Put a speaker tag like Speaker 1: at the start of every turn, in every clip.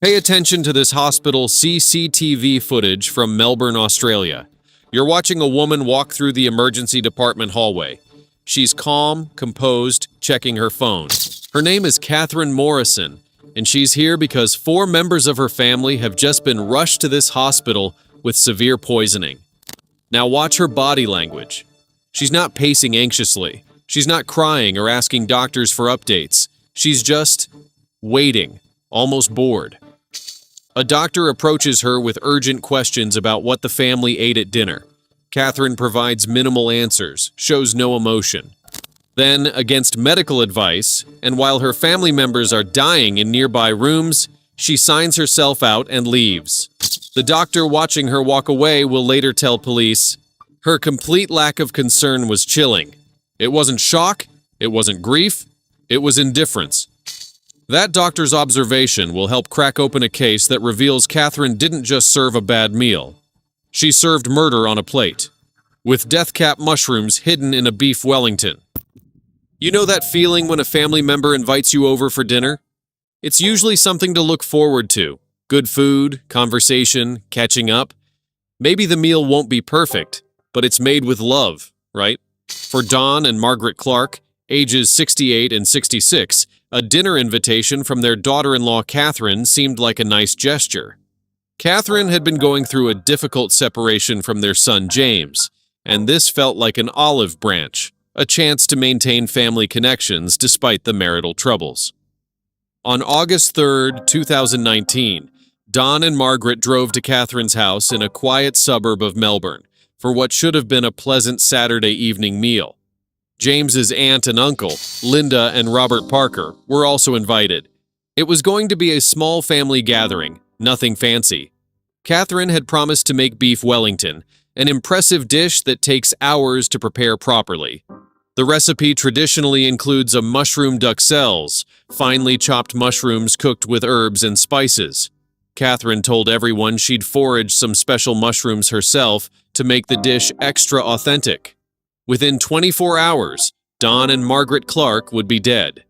Speaker 1: Pay attention to this hospital CCTV footage from Melbourne, Australia. You're watching a woman walk through the emergency department hallway. She's calm, composed, checking her phone. Her name is Catherine Morrison, and she's here because 4 members of her family have just been rushed to this hospital with severe poisoning. Now watch her body language. She's not pacing anxiously. She's not crying or asking doctors for updates. She's just waiting, almost bored. A doctor approaches her with urgent questions about what the family ate at dinner. Catherine provides minimal answers, shows no emotion. Then, against medical advice, and while her family members are dying in nearby rooms, she signs herself out and leaves. The doctor watching her walk away will later tell police, her complete lack of concern was chilling. It wasn't shock, it wasn't grief, it was indifference. That doctor's observation will help crack open a case that reveals Catherine didn't just serve a bad meal. She served murder on a plate, with death cap mushrooms hidden in a beef Wellington. You know that feeling when a family member invites you over for dinner? It's usually something to look forward to. Good food, conversation, catching up. Maybe the meal won't be perfect, but it's made with love, right? For Don and Margaret Clark, ages 68 and 66, a dinner invitation from their daughter-in-law Catherine seemed like a nice gesture. Catherine had been going through a difficult separation from their son James, and this felt like an olive branch, a chance to maintain family connections despite the marital troubles. On August 3, 2019, Don and Margaret drove to Catherine's house in a quiet suburb of Melbourne for what should have been a pleasant Saturday evening meal. James's aunt and uncle, Linda and Robert Parker, were also invited. It was going to be a small family gathering, nothing fancy. Catherine had promised to make beef Wellington, an impressive dish that takes hours to prepare properly. The recipe traditionally includes a mushroom duxelles, finely chopped mushrooms cooked with herbs and spices. Catherine told everyone she'd foraged some special mushrooms herself to make the dish extra authentic. Within 24 hours, Don and Margaret Clark would be dead.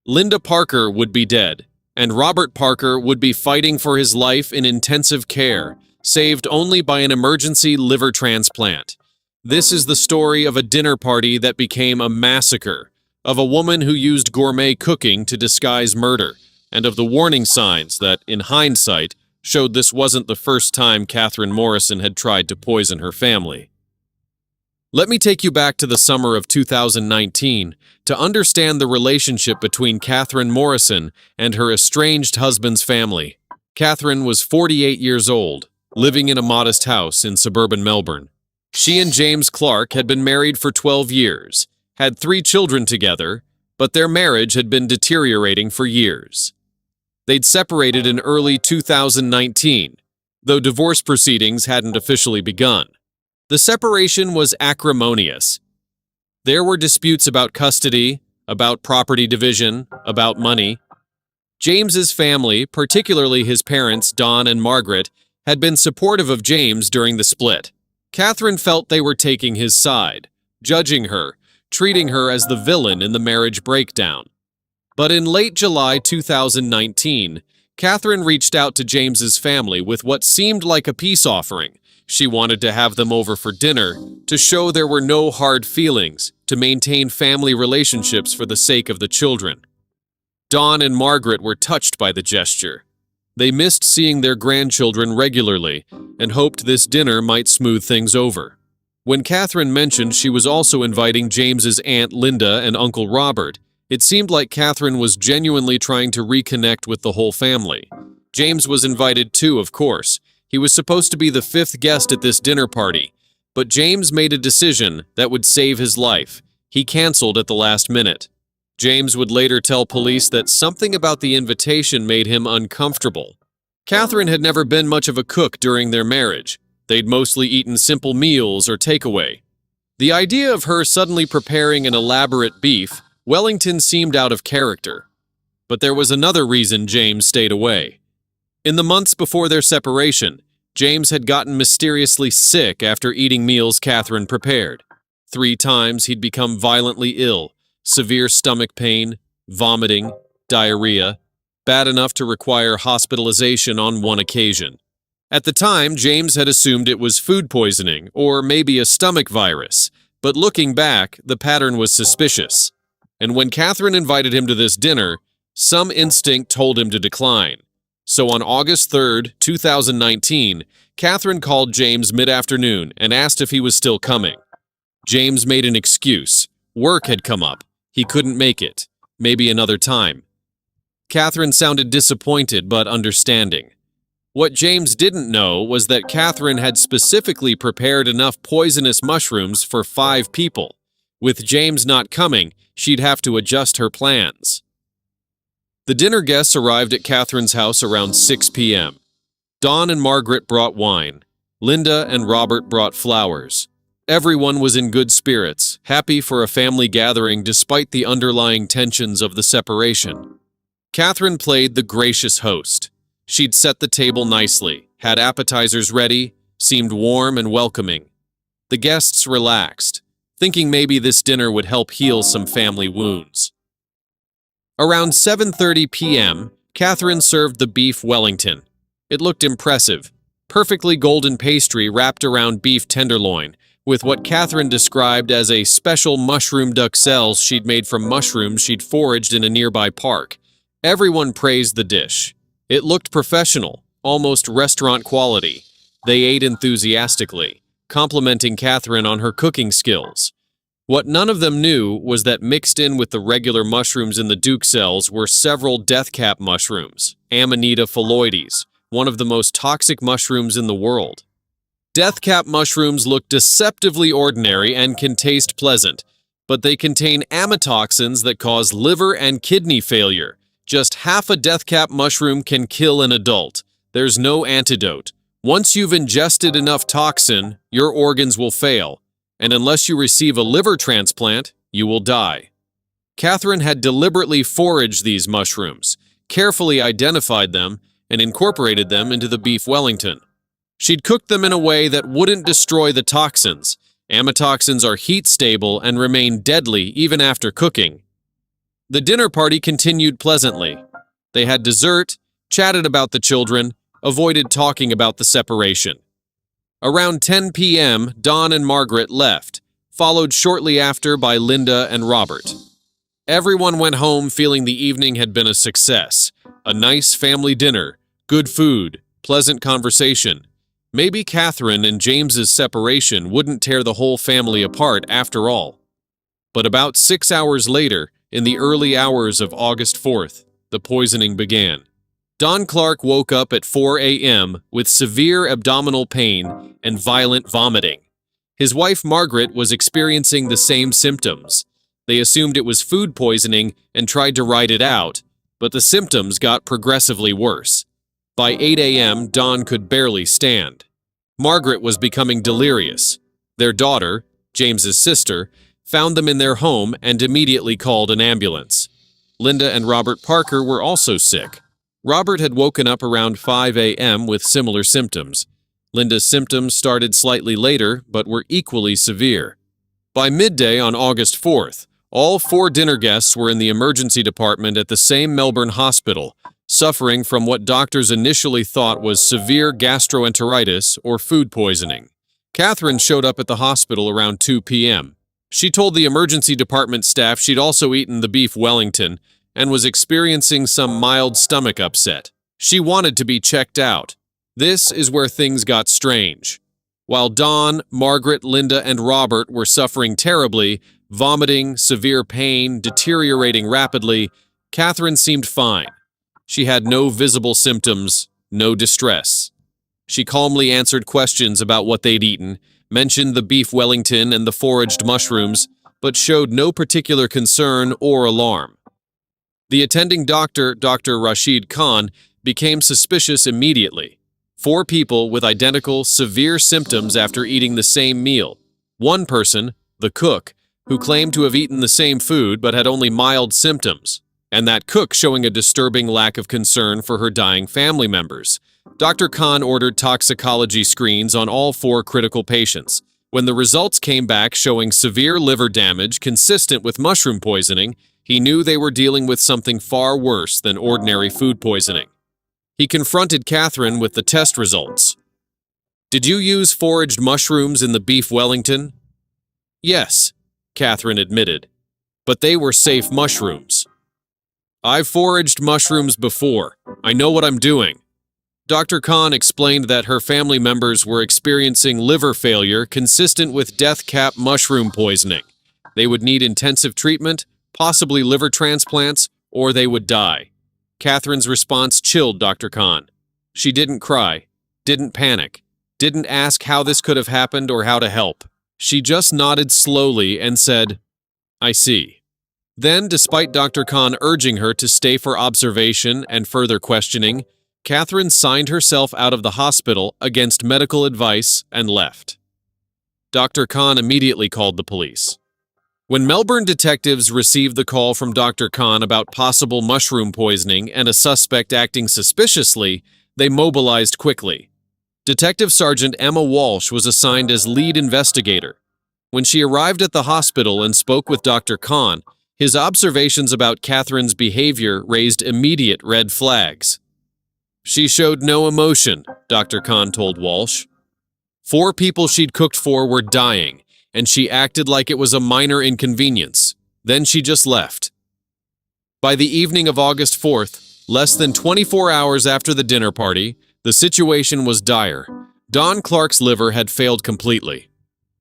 Speaker 1: Linda Parker would be dead, and Robert Parker would be fighting for his life in intensive care, saved only by an emergency liver transplant. This is the story of a dinner party that became a massacre, of a woman who used gourmet cooking to disguise murder, and of the warning signs that, in hindsight, showed this wasn't the first time Catherine Morrison had tried to poison her family. Let me take you back to the summer of 2019 to understand the relationship between Catherine Morrison and her estranged husband's family. Catherine was 48 years old, living in a modest house in suburban Melbourne. She and James Clark had been married for 12 years, had 3 children together, but their marriage had been deteriorating for years. They'd separated in early 2019, though divorce proceedings hadn't officially begun. The separation was acrimonious. There were disputes about custody, about property division, about money. James's family, particularly his parents, Don and Margaret, had been supportive of James during the split. Catherine felt they were taking his side, judging her, treating her as the villain in the marriage breakdown. But in late July 2019, Catherine reached out to James's family with what seemed like a peace offering. She wanted to have them over for dinner, to show there were no hard feelings, to maintain family relationships for the sake of the children. Don and Margaret were touched by the gesture. They missed seeing their grandchildren regularly and hoped this dinner might smooth things over. When Catherine mentioned she was also inviting James's aunt Linda and uncle Robert, it seemed like Catherine was genuinely trying to reconnect with the whole family. James was invited too, of course. He was supposed to be the 5th guest at this dinner party, but James made a decision that would save his life. He canceled at the last minute. James would later tell police that something about the invitation made him uncomfortable. Catherine had never been much of a cook during their marriage. They'd mostly eaten simple meals or takeaway. The idea of her suddenly preparing an elaborate beef Wellington seemed out of character. But there was another reason James stayed away. In the months before their separation, James had gotten mysteriously sick after eating meals Catherine prepared. 3 times he'd become violently ill, severe stomach pain, vomiting, diarrhea. bad enough to require hospitalization on one occasion. At the time, James had assumed it was food poisoning or maybe a stomach virus, but looking back, the pattern was suspicious. And when Catherine invited him to this dinner, some instinct told him to decline. So on August 3, 2019, Catherine called James mid-afternoon and asked if he was still coming. James made an excuse. Work had come up. He couldn't make it. Maybe another time. Catherine sounded disappointed but understanding. What James didn't know was that Catherine had specifically prepared enough poisonous mushrooms for 5 people. With James not coming, she'd have to adjust her plans. The dinner guests arrived at Catherine's house around 6 p.m. Dawn and Margaret brought wine. Linda and Robert brought flowers. Everyone was in good spirits, happy for a family gathering despite the underlying tensions of the separation. Catherine played the gracious host. She'd set the table nicely, had appetizers ready, seemed warm and welcoming. The guests relaxed, thinking maybe this dinner would help heal some family wounds. Around 7:30 p.m., Catherine served the beef Wellington. It looked impressive, perfectly golden pastry wrapped around beef tenderloin, with what Catherine described as a special mushroom duxelles she'd made from mushrooms she'd foraged in a nearby park. Everyone praised the dish. It looked professional, almost restaurant quality. They ate enthusiastically, complimenting Catherine on her cooking skills. What none of them knew was that mixed in with the regular mushrooms in the duxelles were several deathcap mushrooms, Amanita phalloides, one of the most toxic mushrooms in the world. Deathcap mushrooms look deceptively ordinary and can taste pleasant, but they contain amatoxins that cause liver and kidney failure. Just half a deathcap mushroom can kill an adult. There's no antidote. Once you've ingested enough toxin, your organs will fail, and unless you receive a liver transplant, you will die. Catherine had deliberately foraged these mushrooms, carefully identified them, and incorporated them into the beef Wellington. She'd cooked them in a way that wouldn't destroy the toxins. Amatoxins are heat-stable and remain deadly even after cooking. The dinner party continued pleasantly. They had dessert, chatted about the children, avoided talking about the separation. Around 10 p.m., Dawn and Margaret left, followed shortly after by Linda and Robert. Everyone went home feeling the evening had been a success. A nice family dinner, good food, pleasant conversation. Maybe Catherine and James's separation wouldn't tear the whole family apart after all. But about 6 hours later, in the early hours of August 4th, the poisoning began. Don Clark woke up at 4 a.m. with severe abdominal pain and violent vomiting. His wife Margaret was experiencing the same symptoms. They assumed it was food poisoning and tried to ride it out, but the symptoms got progressively worse. By 8 a.m., Don could barely stand. Margaret was becoming delirious. Their daughter, James's sister, found them in their home and immediately called an ambulance. Linda and Robert Parker were also sick. Robert had woken up around 5 a.m. with similar symptoms. Linda's symptoms started slightly later, but were equally severe. By midday on August 4th, all 4 dinner guests were in the emergency department at the same Melbourne hospital, suffering from what doctors initially thought was severe gastroenteritis or food poisoning. Catherine showed up at the hospital around 2 p.m. She told the emergency department staff she'd also eaten the beef Wellington and was experiencing some mild stomach upset. She wanted to be checked out. This is where things got strange. While Dawn, Margaret, Linda, and Robert were suffering terribly, vomiting, severe pain, deteriorating rapidly, Catherine seemed fine. She had no visible symptoms, no distress. She calmly answered questions about what they'd eaten, mentioned the beef Wellington and the foraged mushrooms, but showed no particular concern or alarm. The attending doctor, Dr. Rashid Khan, became suspicious immediately. 4 people with identical, severe symptoms after eating the same meal. One person, the cook, who claimed to have eaten the same food but had only mild symptoms, and that cook showing a disturbing lack of concern for her dying family members. Dr. Khan ordered toxicology screens on all 4 critical patients. When the results came back showing severe liver damage consistent with mushroom poisoning, He knew they were dealing with something far worse than ordinary food poisoning. He confronted Catherine with the test results. "Did you use foraged mushrooms in the beef Wellington?" "Yes," Catherine admitted, "but they were safe mushrooms." "I've foraged mushrooms before. I know what I'm doing." Dr. Khan explained that her family members were experiencing liver failure consistent with death cap mushroom poisoning. They would need intensive treatment, possibly liver transplants, or they would die. Catherine's response chilled Dr. Khan. She didn't cry, didn't panic, didn't ask how this could have happened or how to help. She just nodded slowly and said, "I see." Then, despite Dr. Khan urging her to stay for observation and further questioning, Catherine signed herself out of the hospital against medical advice and left. Dr. Khan immediately called the police. When Melbourne detectives received the call from Dr. Khan about possible mushroom poisoning and a suspect acting suspiciously, they mobilized quickly. Detective Sergeant Emma Walsh was assigned as lead investigator. When she arrived at the hospital and spoke with Dr. Khan, his observations about Catherine's behavior raised immediate red flags. "She showed no emotion," Dr. Khan told Walsh. "4 people she'd cooked for were dying, and she acted like it was a minor inconvenience. Then she just left." By the evening of August 4th, less than 24 hours after the dinner party, the situation was dire. Don Clark's liver had failed completely.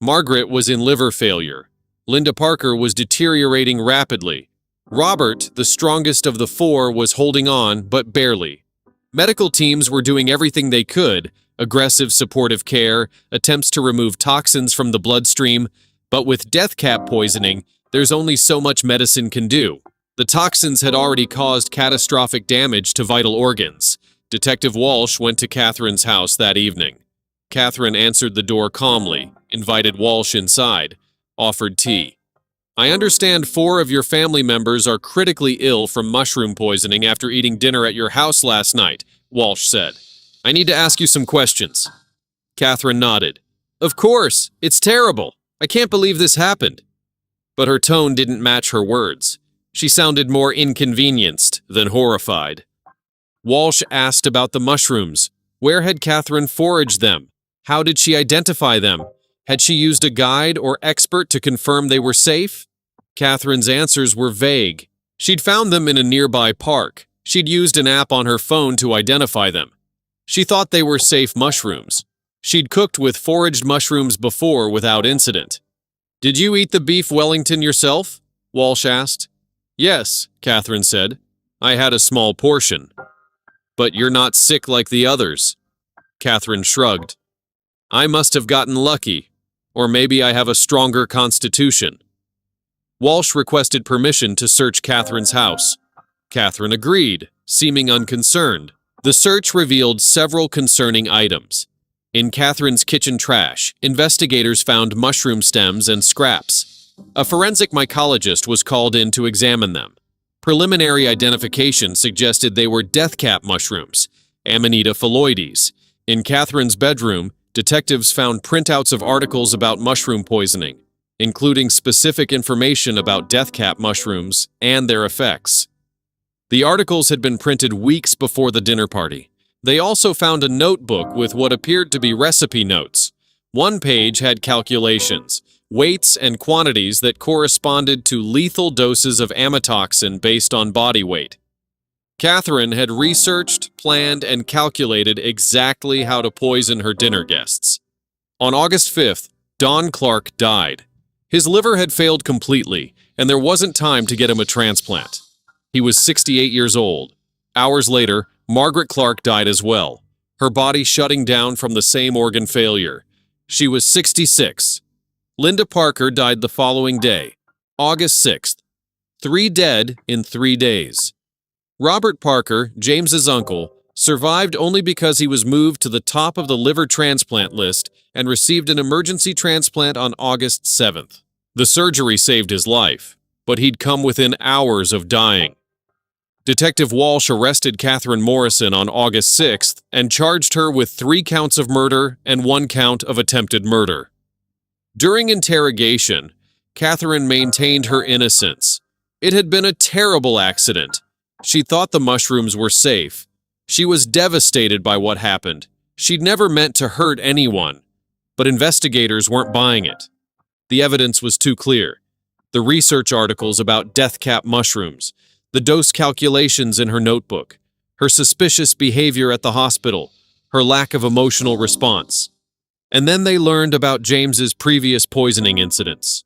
Speaker 1: Margaret was in liver failure. Linda Parker was deteriorating rapidly. Robert, the strongest of the 4, was holding on, but barely. Medical teams were doing everything they could, aggressive supportive care, attempts to remove toxins from the bloodstream, but with death cap poisoning, there's only so much medicine can do. The toxins had already caused catastrophic damage to vital organs. Detective Walsh went to Catherine's house that evening. Catherine answered the door calmly, invited Walsh inside, offered tea. "I understand 4 of your family members are critically ill from mushroom poisoning after eating dinner at your house last night," Walsh said. "I need to ask you some questions." Catherine nodded. "Of course, it's terrible. I can't believe this happened." But her tone didn't match her words. She sounded more inconvenienced than horrified. Walsh asked about the mushrooms. Where had Catherine foraged them? How did she identify them? Had she used a guide or expert to confirm they were safe? Catherine's answers were vague. She'd found them in a nearby park. She'd used an app on her phone to identify them. She thought they were safe mushrooms. She'd cooked with foraged mushrooms before without incident. "Did you eat the beef Wellington yourself?" Walsh asked. "Yes," Catherine said. "I had a small portion." "But you're not sick like the others." Catherine shrugged. "I must have gotten lucky. Or maybe I have a stronger constitution." Walsh requested permission to search Catherine's house. Catherine agreed, seeming unconcerned. The search revealed several concerning items. In Catherine's kitchen trash, investigators found mushroom stems and scraps. A forensic mycologist was called in to examine them. Preliminary identification suggested they were death cap mushrooms, Amanita phalloides. In Catherine's bedroom, detectives found printouts of articles about mushroom poisoning, including specific information about death cap mushrooms and their effects. The articles had been printed weeks before the dinner party. They also found a notebook with what appeared to be recipe notes. One page had calculations, weights and quantities that corresponded to lethal doses of amatoxin based on body weight. Catherine had researched, planned, and calculated exactly how to poison her dinner guests. On August 5th, Don Clark died. His liver had failed completely, and there wasn't time to get him a transplant. He was 68 years old. Hours later, Margaret Clark died as well, her body shutting down from the same organ failure. She was 66. Linda Parker died the following day, August 6th. 3 dead in 3 days. Robert Parker, James's uncle, survived only because he was moved to the top of the liver transplant list and received an emergency transplant on August 7th. The surgery saved his life, but he'd come within hours of dying. Detective Walsh arrested Catherine Morrison on August 6th and charged her with 3 counts of murder and 1 count of attempted murder. During interrogation, Catherine maintained her innocence. It had been a terrible accident. She thought the mushrooms were safe. She was devastated by what happened. She'd never meant to hurt anyone. But investigators weren't buying it. The evidence was too clear. The research articles about death cap mushrooms, the dose calculations in her notebook, her suspicious behavior at the hospital, her lack of emotional response. And then they learned about James's previous poisoning incidents.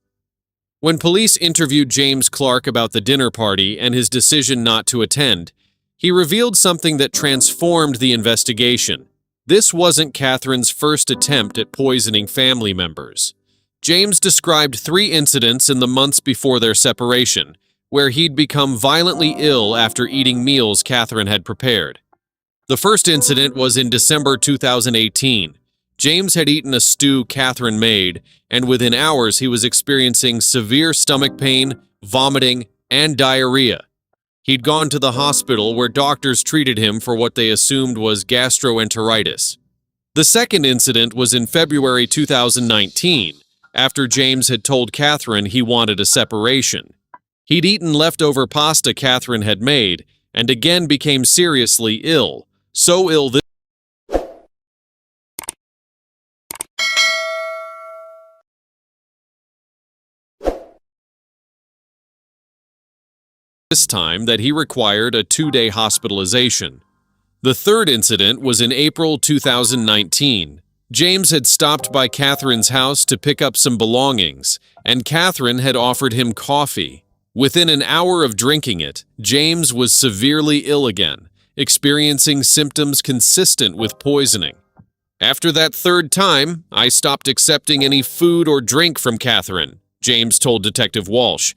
Speaker 1: When police interviewed James Clark about the dinner party and his decision not to attend, he revealed something that transformed the investigation. This wasn't Catherine's first attempt at poisoning family members. James described 3 incidents in the months before their separation, where he'd become violently ill after eating meals Catherine had prepared. The first incident was in December 2018. James had eaten a stew Catherine made, and within hours he was experiencing severe stomach pain, vomiting, and diarrhea. He'd gone to the hospital where doctors treated him for what they assumed was gastroenteritis. The second incident was in February 2019, after James had told Catherine he wanted a separation. He'd eaten leftover pasta Catherine had made, and again became seriously ill, so ill this time that he required a 2-day hospitalization. The third incident was in April 2019. James had stopped by Catherine's house to pick up some belongings, and Catherine had offered him coffee. Within an hour of drinking it, James was severely ill again, experiencing symptoms consistent with poisoning. After that third time, I stopped accepting any food or drink from Catherine, James told Detective Walsh.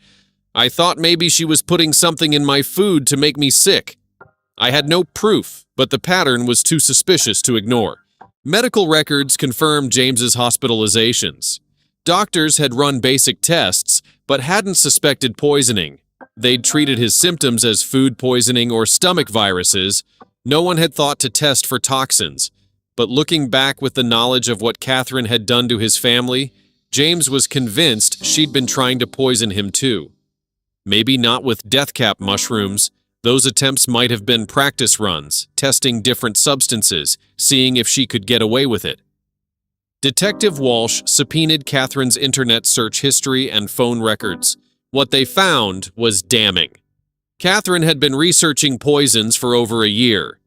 Speaker 1: I thought maybe she was putting something in my food to make me sick. I had no proof, but the pattern was too suspicious to ignore. Medical records confirmed James's hospitalizations. Doctors had run basic tests, but hadn't suspected poisoning. They'd treated his symptoms as food poisoning or stomach viruses. No one had thought to test for toxins. But looking back with the knowledge of what Catherine had done to his family, James was convinced she'd been trying to poison him too. Maybe not with death cap mushrooms. Those attempts might have been practice runs, testing different substances, seeing if she could get away with it. Detective Walsh subpoenaed Catherine's internet search history and phone records. What they found was damning. Catherine had been researching poisons for over a year.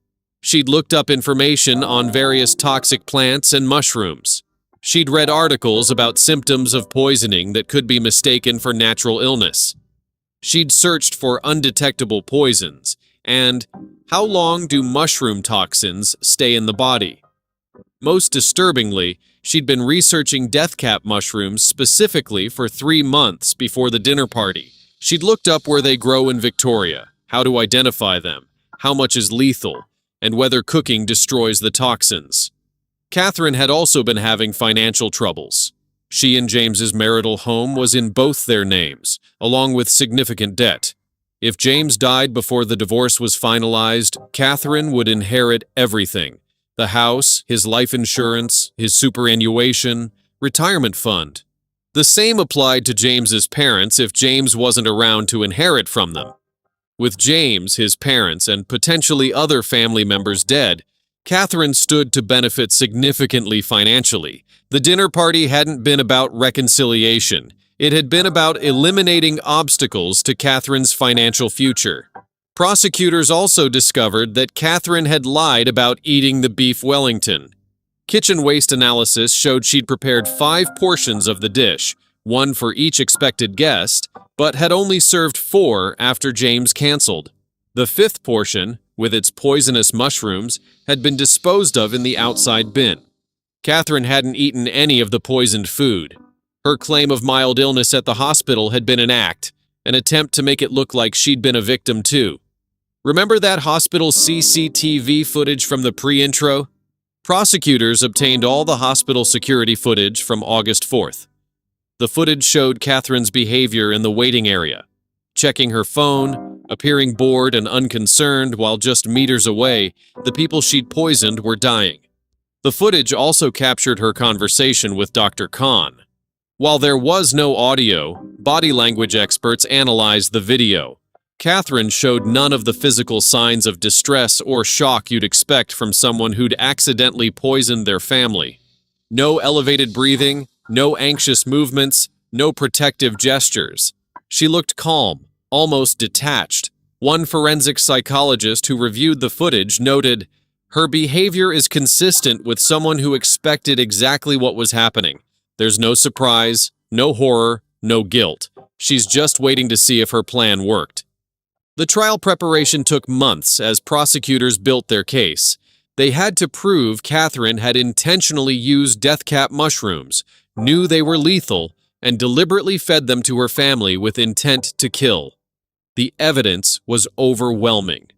Speaker 1: She'd looked up information on various toxic plants and mushrooms. She'd read articles about symptoms of poisoning that could be mistaken for natural illness. She'd searched for undetectable poisons, and how long do mushroom toxins stay in the body? Most disturbingly, she'd been researching death cap mushrooms specifically for 3 months before the dinner party. She'd looked up where they grow in Victoria, how to identify them, how much is lethal, and whether cooking destroys the toxins. Catherine had also been having financial troubles. She and James's marital home was in both their names, along with significant debt. If James died before the divorce was finalized, Catherine would inherit everything: the house, his life insurance, his superannuation, retirement fund. The same applied to James's parents if James wasn't around to inherit from them. With James, his parents, and potentially other family members dead, Catherine stood to benefit significantly financially. The dinner party hadn't been about reconciliation. It had been about eliminating obstacles to Catherine's financial future. Prosecutors also discovered that Catherine had lied about eating the beef Wellington. Kitchen waste analysis showed she'd prepared 5 portions of the dish, 1 for each expected guest, but had only served 4 after James canceled. The 5th portion, with its poisonous mushrooms, had been disposed of in the outside bin. Catherine hadn't eaten any of the poisoned food. Her claim of mild illness at the hospital had been an act, an attempt to make it look like she'd been a victim too. Remember that hospital CCTV footage from the pre-intro? Prosecutors obtained all the hospital security footage from August 4th. The footage showed Catherine's behavior in the waiting area, checking her phone, appearing bored and unconcerned while just meters away, the people she'd poisoned were dying. The footage also captured her conversation with Dr. Khan. While there was no audio, body language experts analyzed the video. Catherine showed none of the physical signs of distress or shock you'd expect from someone who'd accidentally poisoned their family. No elevated breathing, no anxious movements, no protective gestures. She looked calm, almost detached. One forensic psychologist who reviewed the footage noted, "Her behavior is consistent with someone who expected exactly what was happening. There's no surprise, no horror, no guilt. She's just waiting to see if her plan worked." The trial preparation took months as prosecutors built their case. They had to prove Catherine had intentionally used death cap mushrooms, knew they were lethal, and deliberately fed them to her family with intent to kill. The evidence was overwhelming.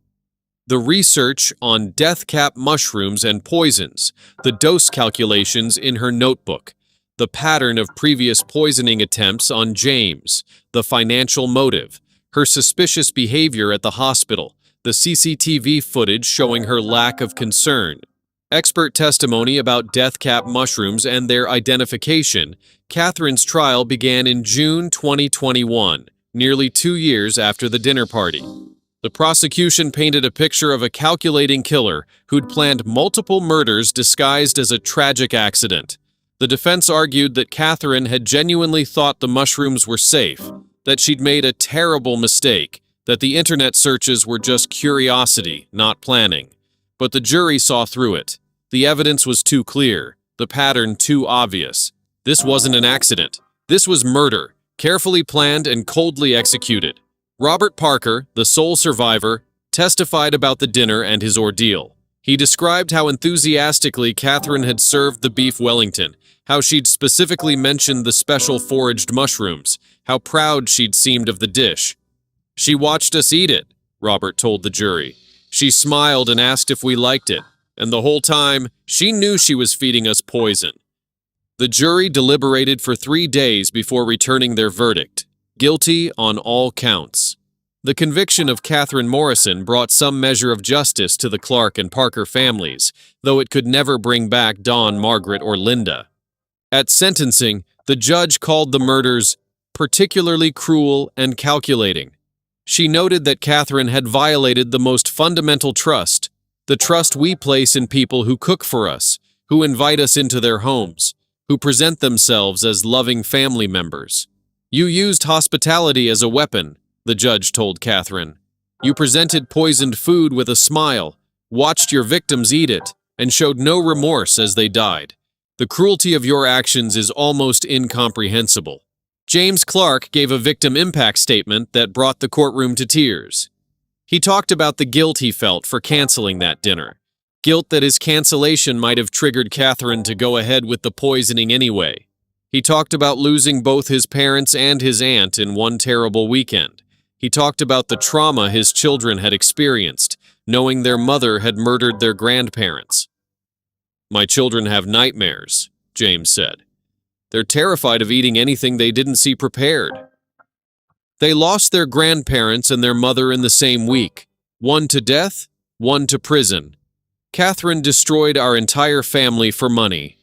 Speaker 1: The research on death cap mushrooms and poisons, the dose calculations in her notebook, the pattern of previous poisoning attempts on James, the financial motive, her suspicious behavior at the hospital, the CCTV footage showing her lack of concern, expert testimony about death cap mushrooms and their identification. Catherine's trial began in June 2021, nearly 2 years after the dinner party. The prosecution painted a picture of a calculating killer who'd planned multiple murders disguised as a tragic accident. The defense argued that Catherine had genuinely thought the mushrooms were safe, that she'd made a terrible mistake, that the internet searches were just curiosity, not planning. But the jury saw through it. The evidence was too clear, the pattern too obvious. This wasn't an accident. This was murder, carefully planned and coldly executed. Robert Parker, the sole survivor, testified about the dinner and his ordeal. He described how enthusiastically Catherine had served the beef Wellington, how she'd specifically mentioned the special foraged mushrooms, how proud she'd seemed of the dish. "She watched us eat it," Robert told the jury. "She smiled and asked if we liked it, and the whole time, she knew she was feeding us poison." The jury deliberated for 3 days before returning their verdict, guilty on all counts. The conviction of Catherine Morrison brought some measure of justice to the Clark and Parker families, though it could never bring back Dawn, Margaret, or Linda. At sentencing, the judge called the murders particularly cruel and calculating. She noted that Catherine had violated the most fundamental trust, the trust we place in people who cook for us, who invite us into their homes, who present themselves as loving family members. "You used hospitality as a weapon," the judge told Catherine. "You presented poisoned food with a smile, watched your victims eat it, and showed no remorse as they died. The cruelty of your actions is almost incomprehensible." James Clark gave a victim impact statement that brought the courtroom to tears. He talked about the guilt he felt for canceling that dinner. Guilt that his cancellation might have triggered Catherine to go ahead with the poisoning anyway. He talked about losing both his parents and his aunt in one terrible weekend. He talked about the trauma his children had experienced, knowing their mother had murdered their grandparents. "My children have nightmares," James said. "They're terrified of eating anything they didn't see prepared." They lost their grandparents and their mother in the same week, one to death, one to prison. Catherine destroyed our entire family for money.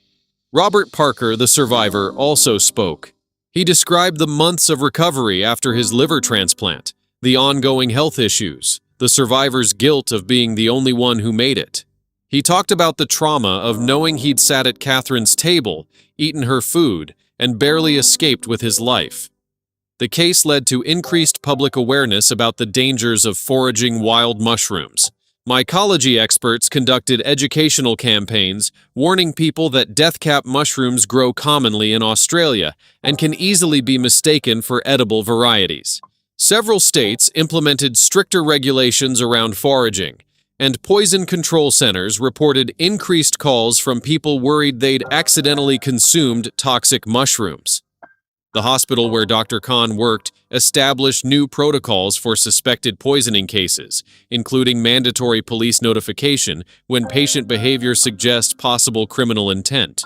Speaker 1: Robert Parker, the survivor, also spoke. He described the months of recovery after his liver transplant, the ongoing health issues, the survivor's guilt of being the only one who made it. He talked about the trauma of knowing he'd sat at Catherine's table, eaten her food, and barely escaped with his life. The case led to increased public awareness about the dangers of foraging wild mushrooms. Mycology experts conducted educational campaigns warning people that death cap mushrooms grow commonly in Australia and can easily be mistaken for edible varieties. Several states implemented stricter regulations around foraging, and poison control centers reported increased calls from people worried they'd accidentally consumed toxic mushrooms. The hospital where Dr. Khan worked established new protocols for suspected poisoning cases, including mandatory police notification when patient behavior suggests possible criminal intent.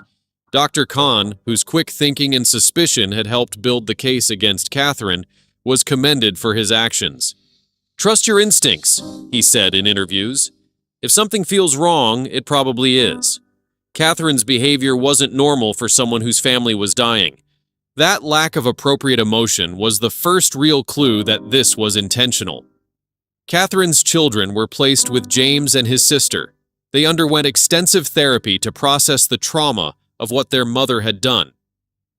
Speaker 1: Dr. Khan, whose quick thinking and suspicion had helped build the case against Catherine, was commended for his actions. "Trust your instincts," he said in interviews. "If something feels wrong, it probably is." Catherine's behavior wasn't normal for someone whose family was dying. That lack of appropriate emotion was the first real clue that this was intentional. Catherine's children were placed with James and his sister. They underwent extensive therapy to process the trauma of what their mother had done.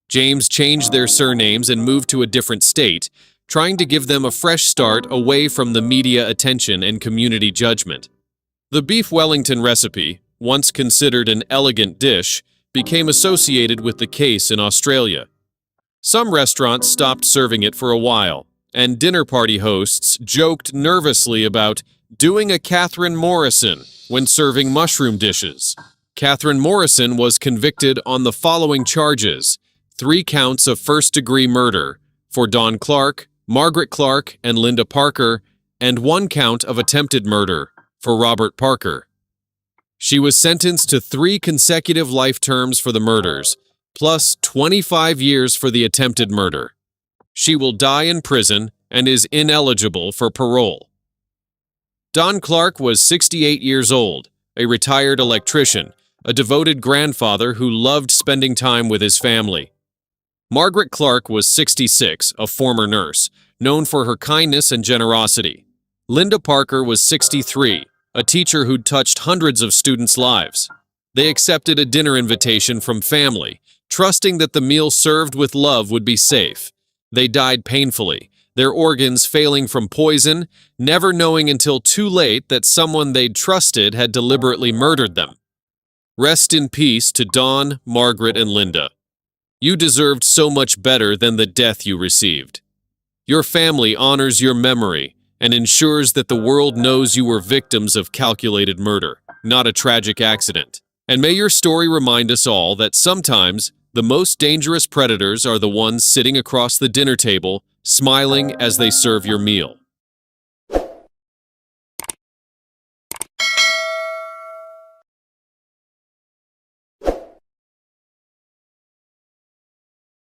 Speaker 1: James changed their surnames and moved to a different state, trying to give them a fresh start away from the media attention and community judgment. The beef Wellington recipe, once considered an elegant dish, became associated with the case in Australia. Some restaurants stopped serving it for a while, and dinner party hosts joked nervously about doing a Catherine Morrison when serving mushroom dishes. Catherine Morrison was convicted on the following charges: 3 counts of first-degree murder for Don Clark, Margaret Clark, and Linda Parker, and 1 count of attempted murder for Robert Parker. She was sentenced to 3 consecutive life terms for the murders, plus 25 years for the attempted murder. She will die in prison and is ineligible for parole. Don Clark was 68 years old, a retired electrician, a devoted grandfather who loved spending time with his family. Margaret Clark was 66, a former nurse, known for her kindness and generosity. Linda Parker was 63, a teacher who'd touched hundreds of students' lives. They accepted a dinner invitation from family, trusting that the meal served with love would be safe. They died painfully, their organs failing from poison, never knowing until too late that someone they'd trusted had deliberately murdered them. Rest in peace to Don, Margaret, and Linda. You deserved so much better than the death you received. Your family honors your memory and ensures that the world knows you were victims of calculated murder, not a tragic accident. And may your story remind us all that sometimes the most dangerous predators are the ones sitting across the dinner table, smiling as they serve your meal.